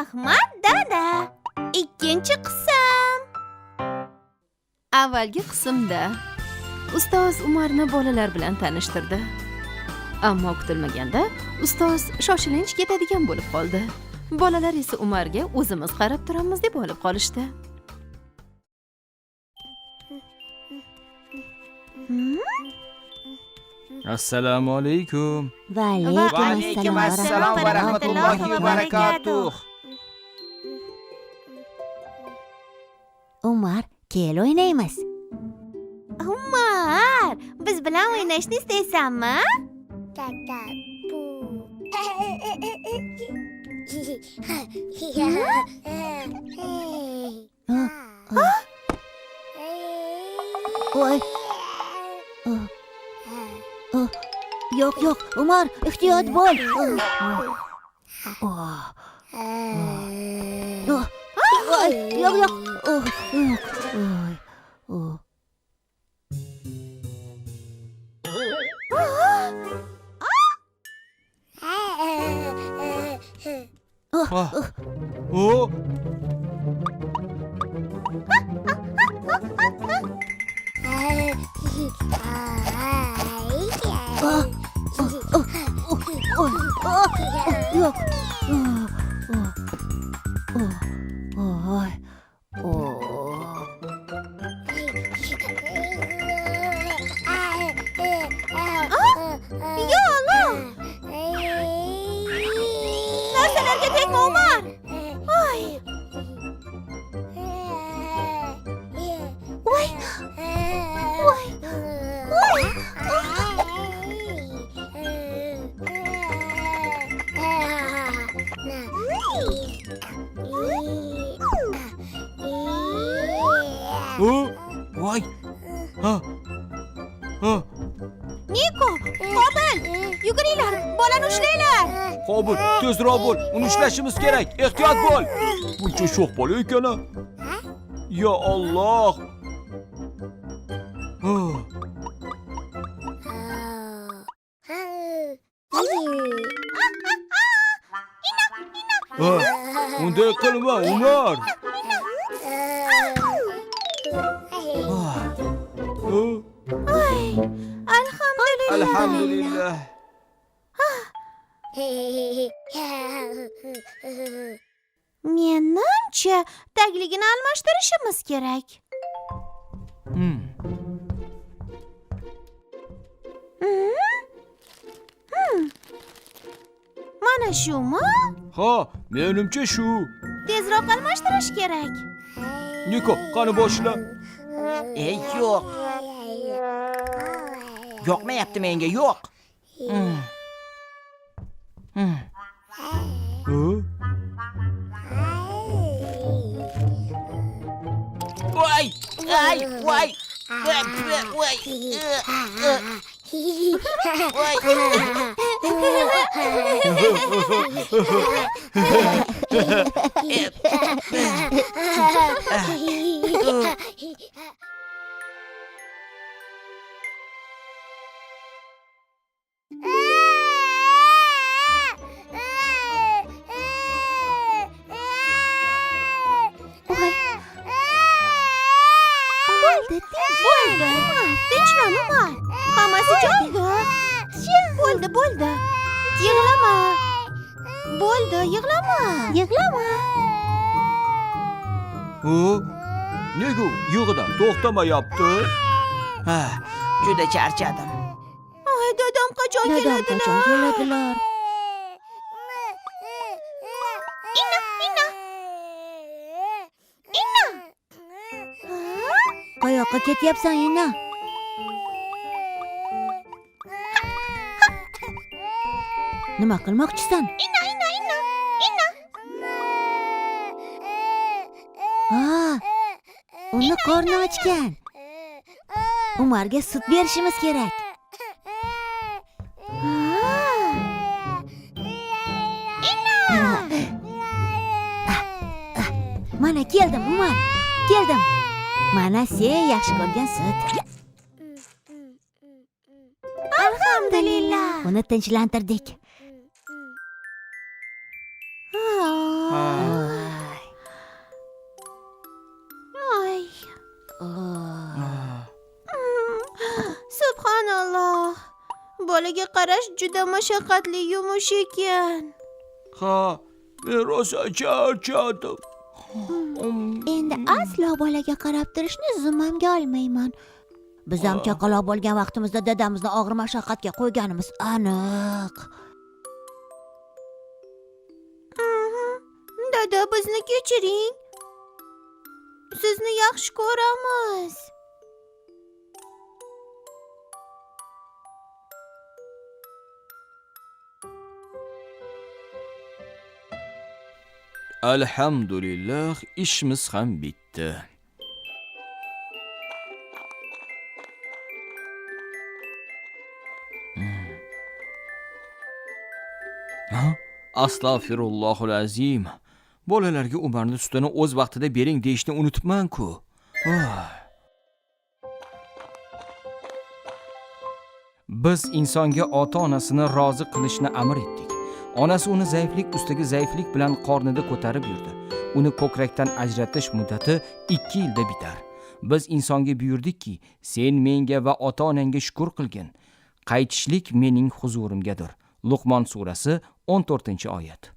Ahmad dada. Ikkinchi qism. Avvalgi qismda ustoz Umarni bolalar bilan tanishtirdi. Ammo kutilmaganda ustoz shoshilinch ketadigan bo'lib qoldi. Bolalar esa Umarga o'zimiz qarab turamiz deb olib qolishdi. Assalomu alaykum. Va alaykum assalom va rahmatullohi va barakatuh. Umar, kel o'ynaymiz. Umar, biz bilan o'ynashni istaysanmi? Voy. Yo'q, Umar, ehtiyot bo'l. Yo'q. O Yo'q. Narsalarga tegma, Umar. Voy. voy. Ha. Niko, Qobil, yuguringlar, bolani ushlanglar. Qobil, tezroq bo'l. Uni ushlashimiz kerak. Ehtiyot bo'l. Buncha sho'x bola ekan-a. Ya Alloh. Unday qilma, Umar. Alhamdulillah. Menimcha, tagligini almashtirishimiz kerak. Mana shumi? Ha, menimcha shu. Tezroq almashtirish kerak. Niko, qani boshla. Yo'q. Yoqmayapti menga, yo'q. Voy, voy. Bo'ldi. Tinchlan, Umar. Hammasi joyida. Bo'ldi. Yig'lama. Bo'ldi, yig'lama. Nega yig'idan to'xtamayapti? Juda charchadim. Ay, dadam qachon keladilar? Inna. Qayoqqa ketyapsan, Inna? Nima qilmoqchisan? Inna. Uni qorni ochgan. Umarga sut berishimiz kerak. Mana keldim, Umar. Mana sen yaxshi ko'rgan sut. Alhamdulillah. Uni tinchlantirdik. bolaga qarash juda mashaqqatli yumush ekan. Ha, men rosa charchadim. Endi aslo bolaga qarab turishni zimmamga olmayman. Biz ham chaqaloq bo'lgan vaqtimizda dadamizni og'ir mashaqqatga qo'yganimiz aniq. Dada, bizni kechiring. Sizni yaxshi ko'ramiz. Alhamdulillah, ishimiz ham bitdi. Astagfirullohul azim. Bolalarga Umarning sutini o'z vaqtida bering deyishni unutibman-ku. Biz insonga ota-onasini rozi qilishni amr etdik. Onasi uni zaiflik ustiga zaiflik bilan qornida ko'tarib yurdi. Uni ko'krakdan ajratish muddati 2 yilda bitar. Biz insonga buyurdikki, sen menga va ota-onangga shukr qilgin. Qaytishlik mening huzurimgadir. Luqmon surasi 14-oyat.